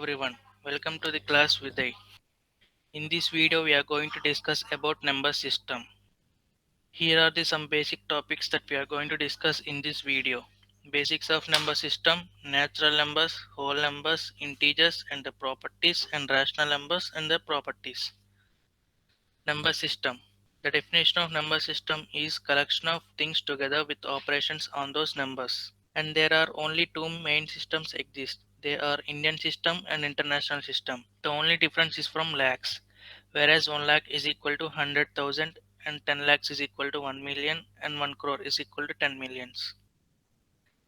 everyone, welcome to the class Viday. In this video we are going to discuss about number system. Here are some basic topics that we are going to discuss in this video. Basics of number system, natural numbers, whole numbers, integers and the properties, and rational numbers and their properties. Number system. The definition of number system is collection of things together with operations on those numbers. And there are only two main systems exist. They are Indian system and international system. The only difference is from lakhs, whereas 1 lakh is equal to 100,000 and 10 lakhs is equal to 1 million and 1 crore is equal to 10 millions.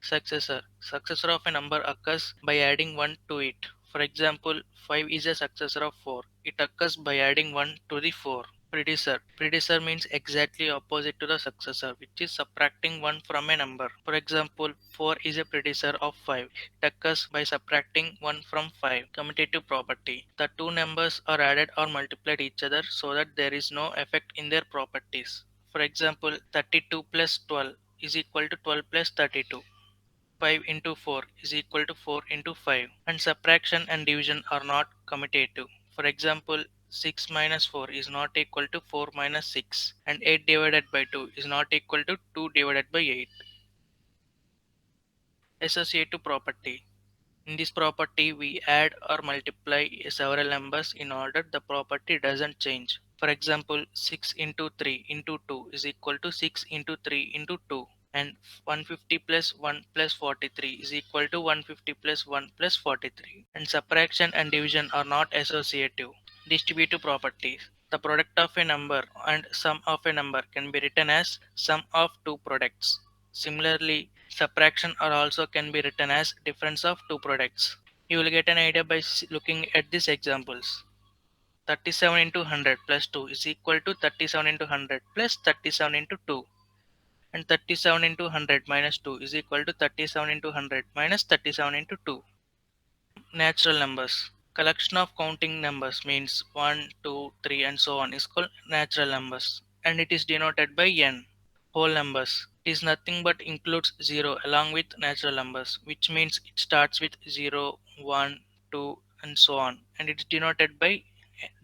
Successor. Successor of a number occurs by adding 1 to it. For example, 5 is a successor of 4. It occurs by adding 1 to the 4. Predecessor. Predecessor means exactly opposite to the successor, which is subtracting 1 from a number. For example, 4 is a predecessor of 5. It occurs by subtracting 1 from 5. Commutative property. The two numbers are added or multiplied each other so that there is no effect in their properties. For example, 32 plus 12 is equal to 12 plus 32. 5 into 4 is equal to 4 into 5, and subtraction and division are not commutative. For example, 6 minus 4 is not equal to 4 minus 6, and 8 divided by 2 is not equal to 2 divided by 8. Associative property. In this property, we add or multiply several numbers in order the property doesn't change. For example, 6 into 3 into 2 is equal to 6 into 3 into 2, and 150 plus 1 plus 43 is equal to 150 plus 1 plus 43. And subtraction and division are not associative. Distributive properties. The product of a number and sum of a number can be written as sum of two products. Similarly, subtraction or also can be written as difference of two products. You will get an idea by looking at these examples. 37 into 100 plus 2 is equal to 37 into 100 plus 37 into 2. And 37 into 100 minus 2 is equal to 37 into 100 minus 37 into 2. Natural numbers. Collection of counting numbers means 1, 2, 3 and so on is called natural numbers, and it is denoted by n. Whole numbers. It is nothing but includes 0 along with natural numbers, which means it starts with 0, 1, 2 and so on, and it is denoted by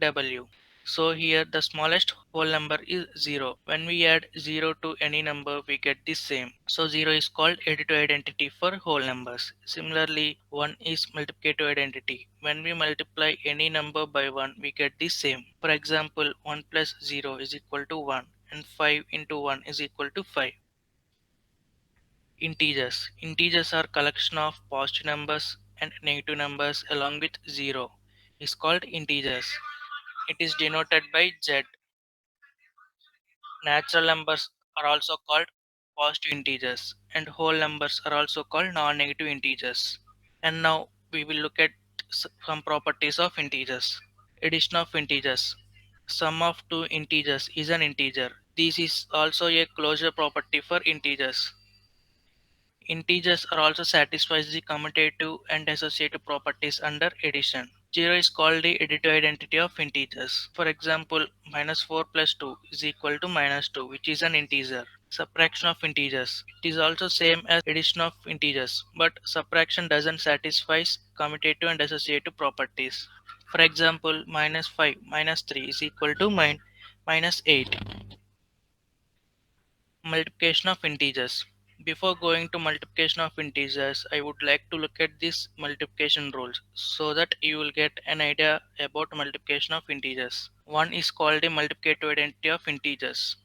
w. So here the smallest whole number is 0. When we add 0 to any number we get the same. So 0 is called additive identity for whole numbers. Similarly 1 is multiplicative identity. When we multiply any number by 1 we get the same. For example 1 plus 0 is equal to 1 and 5 into 1 is equal to 5. Integers. Integers are collection of positive numbers and negative numbers along with 0 is called integers. It is denoted by Z. Natural numbers are also called positive integers, and whole numbers are also called non-negative integers. And now we will look at some properties of integers. Addition of integers. Sum of two integers is an integer. This is also a closure property for integers. Integers are also satisfies the commutative and associative properties under addition. 0 is called the additive identity of integers. For example, minus 4 plus 2 is equal to minus 2, which is an integer. Subtraction of integers. It is also same as addition of integers, but subtraction doesn't satisfy commutative and associative properties. For example, minus 5 minus 3 is equal to minus 8. Multiplication of integers. Before going to multiplication of integers, I would like to look at these multiplication rules so that you will get an idea about multiplication of integers. One is called a multiplicative identity of integers.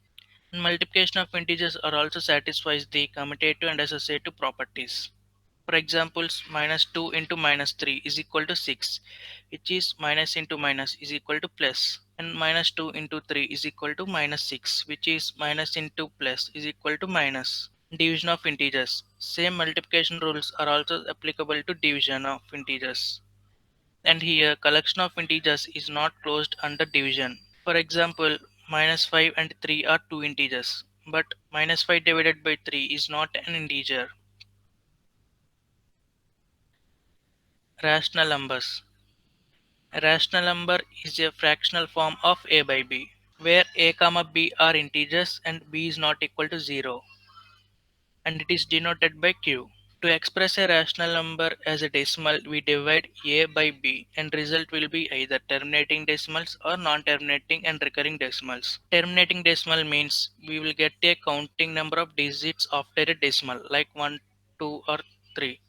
Multiplication of integers are also satisfies the commutative and associative properties. For example, minus 2 into minus 3 is equal to 6, which is minus into minus is equal to plus, and minus 2 into 3 is equal to minus 6, which is minus into plus is equal to minus. Division of integers. Same multiplication rules are also applicable to division of integers. And here collection of integers is not closed under division. For example, minus 5 and 3 are two integers, but minus 5 divided by 3 is not an integer. Rational numbers. A rational number is a fractional form of a by b, where a comma b are integers and b is not equal to 0, and it is denoted by q. To express a rational number as a decimal, we divide a by b and result will be either terminating decimals or non-terminating and recurring decimals. Terminating decimal means we will get a counting number of digits after a decimal like 1, 2 or 3.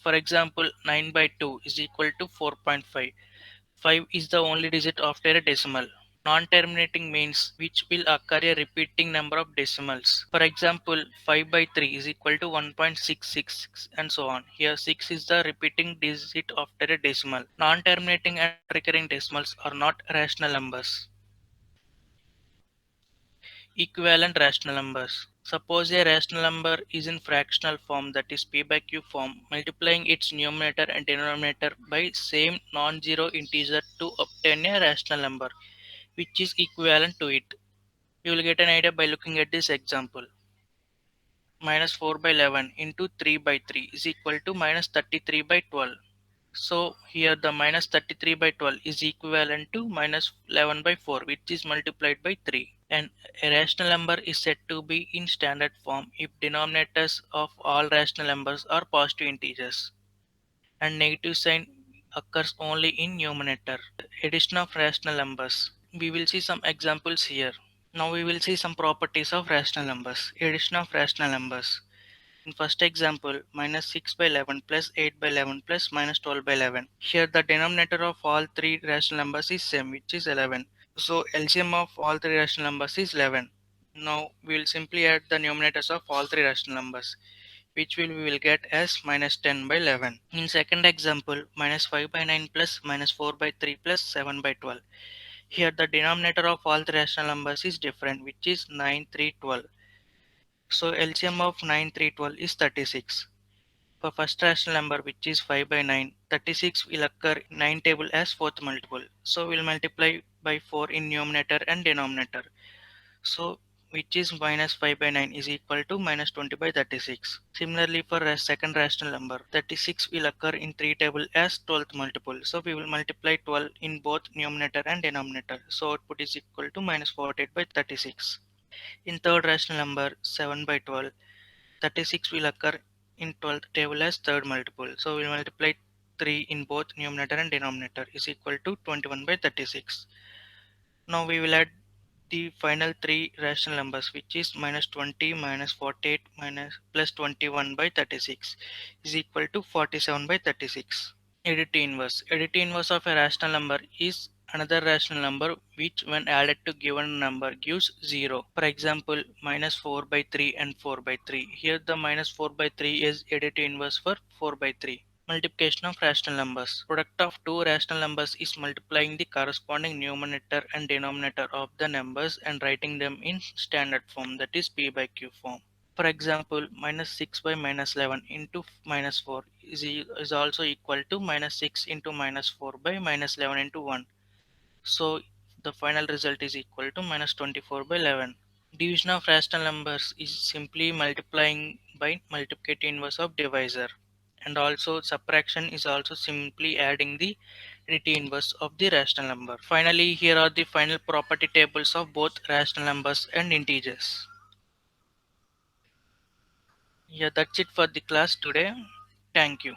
For example, 9 by 2 is equal to 4.5. 5 is the only digit after a decimal. Non-terminating means which will occur a repeating number of decimals. For example, 5 by 3 is equal to 1.666 and so on. Here 6 is the repeating digit after a decimal. Non-terminating and recurring decimals are not rational numbers. Equivalent rational numbers. Suppose a rational number is in fractional form, that is p by q form, multiplying its numerator and denominator by same non-zero integer to obtain a rational number which is equivalent to it. You will get an idea by looking at this example. Minus 4 by 11 into 3 by 3 is equal to minus 33 by 12. So here the minus 33 by 12 is equivalent to minus 11 by 4, which is multiplied by 3. And a rational number is said to be in standard form if denominators of all rational numbers are positive integers and negative sign occurs only in numerator. Addition of rational numbers. We will see some examples here. Now we will see some properties of rational numbers. Addition of rational numbers. In first example, minus 6 by 11 plus 8 by 11 plus minus 12 by 11. Here the denominator of all three rational numbers is same, which is 11. So LCM of all three rational numbers is 11. Now we will simply add the numerators of all three rational numbers, which we will get as minus 10 by 11. In second example, minus 5 by 9 plus minus 4 by 3 plus 7 by 12. Here the denominator of all the rational numbers is different, which is 9, 3, 12. So LCM of 9, 3, 12 is 36. For first rational number, which is 5 by 9, 36 will occur in 9 table as fourth multiple. So we'll multiply by 4 in numerator and denominator. So which is minus 5 by 9 is equal to minus 20 by 36. Similarly, for a second rational number, 36 will occur in 3 table as 12th multiple. So we will multiply 12 in both numerator and denominator. So output is equal to minus 48 by 36. In third rational number, 7 by 12, 36 will occur in 12th table as third multiple. So we will multiply 3 in both numerator and denominator is equal to 21 by 36. Now we will add the final three rational numbers, which is minus 20 minus 48 minus plus 21 by 36 is equal to 47 by 36. Additive inverse. Additive inverse of a rational number is another rational number which when added to given number gives 0. For example, minus 4 by 3 and 4 by 3. Here the minus 4 by 3 is additive inverse for 4 by 3. Multiplication of rational numbers. Product of two rational numbers is multiplying the corresponding numerator and denominator of the numbers and writing them in standard form, that is p by q form. For example, minus 6 by minus 11 into minus 4 is also equal to minus 6 into minus 4 by minus 11 into 1. So the final result is equal to minus 24 by 11. Division of rational numbers is simply multiplying by multiplicative inverse of divisor. And also subtraction is also simply adding the additive inverse of the rational number. Finally, here are the final property tables of both rational numbers and integers. Yeah, that's it for the class today. Thank you.